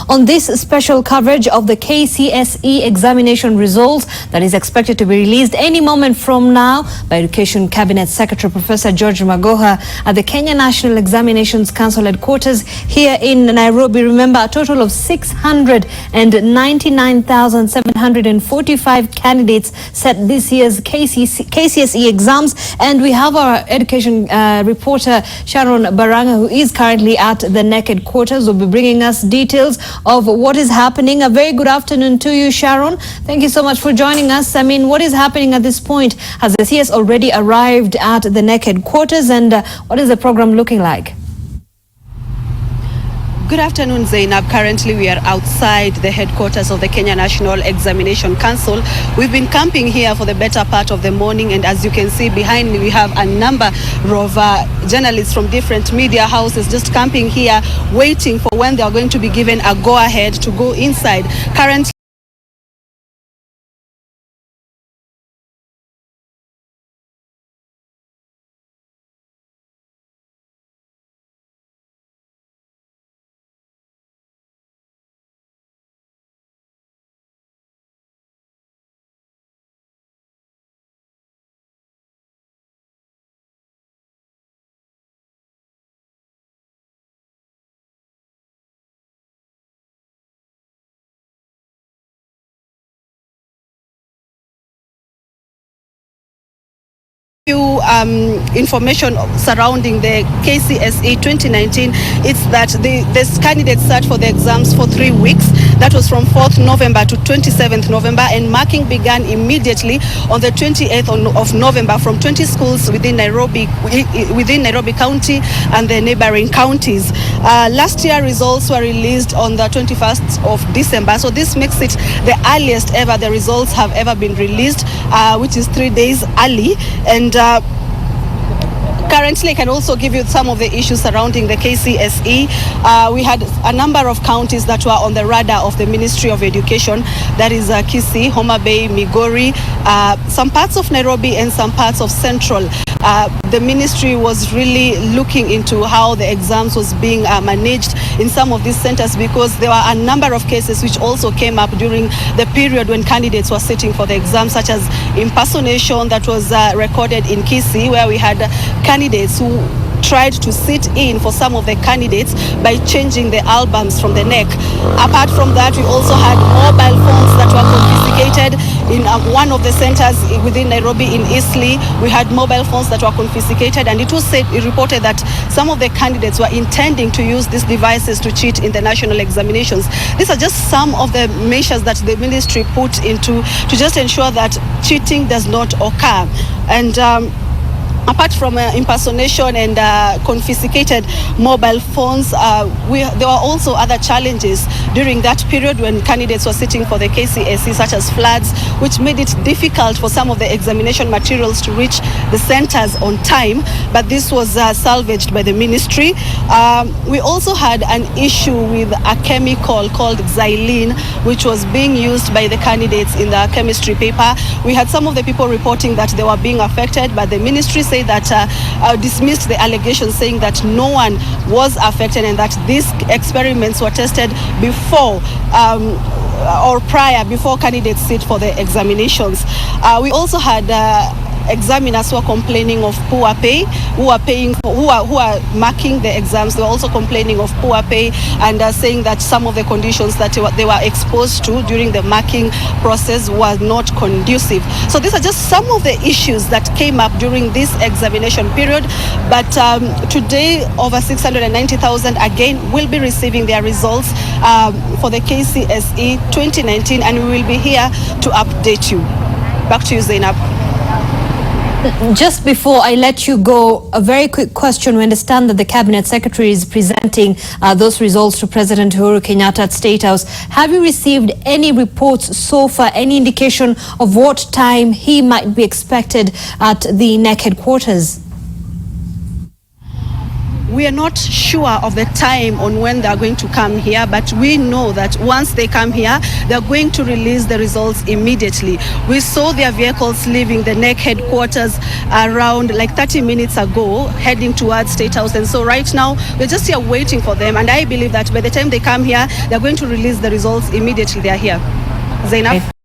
on this special coverage of the KCSE examination results that is expected to be released any moment from now by Education Cabinet Secretary Professor George Magoha at the Kenya National Examinations Council headquarters here in Nairobi. Remember, a total of 699,745 candidates set this year's KCSE exams, and we have our education reporter Sharon Baranga, who is currently at the NEC headquarters, will be bringing us details of what is happening. A very good afternoon to you, Sharon. Thank you so much for joining us. I mean, what is happening at this point? Has the CS already arrived at the NEC headquarters, and what is the program looking like? Good afternoon, Zainab. Currently, we are outside the headquarters of the Kenya National Examination Council. We've been camping here for the better part of the morning, and as you can see behind me, we have a number of journalists from different media houses just camping here, waiting for when they are going to be given a go-ahead to go inside. Currently, information surrounding the KCSE 2019. It's that the candidates sat for the exams for 3 weeks. That was from 4th November to 27th November, and marking began immediately on the 28th of November from 20 schools within Nairobi County and the neighboring counties. Last year, results were released on the 21st of December, so this makes it the earliest ever the results have ever been released, which is 3 days early. And currently, I can also give you some of the issues surrounding the KCSE. We had a number of counties that were on the radar of the Ministry of Education. That is Kisii, Homa Bay, Migori, some parts of Nairobi and some parts of Central. The ministry was really looking into how the exams was being managed in some of these centers, because there were a number of cases which also came up during the period when candidates were sitting for the exam, such as impersonation that was recorded in Kisii, where we had candidates who tried to sit in for some of the candidates by changing the albums from the neck. Apart from that, we also had mobile phones that were confiscated in one of the centers within Nairobi in Eastleigh. We had mobile phones that were confiscated, and it reported that some of the candidates were intending to use these devices to cheat in the national examinations. These are just some of the measures that the ministry put into to just ensure that cheating does not occur. And apart from impersonation and confiscated mobile phones, there were also other challenges during that period when candidates were sitting for the KCSE, such as floods, which made it difficult for some of the examination materials to reach the centers on time, but this was salvaged by the ministry. We also had an issue with a chemical called xylene, which was being used by the candidates in the chemistry paper. We had some of the people reporting that they were being affected, but the ministry said that dismissed the allegations, saying that no one was affected and that these experiments were tested before or before candidates sit for the examinations. We also had examiners who are complaining of poor pay, who are marking the exams. They were also complaining of poor pay and saying that some of the conditions that they were exposed to during the marking process were not conducive. So these are just some of the issues that came up during this examination period. But today, over 690,000 again will be receiving their results for the KCSE 2019, and we will be here to update you. Back to you, Zainab. Just before I let you go, a very quick question. We understand that the Cabinet Secretary is presenting those results to President Uhuru Kenyatta at State House. Have you received any reports so far, any indication of what time he might be expected at the NEC headquarters? We are not sure of the time on when they are going to come here, but we know that once they come here, they are going to release the results immediately. We saw their vehicles leaving the NEC headquarters around like 30 minutes ago, heading towards State House. And so right now, we're just here waiting for them. And I believe that by the time they come here, they're going to release the results immediately they are here. Zainab?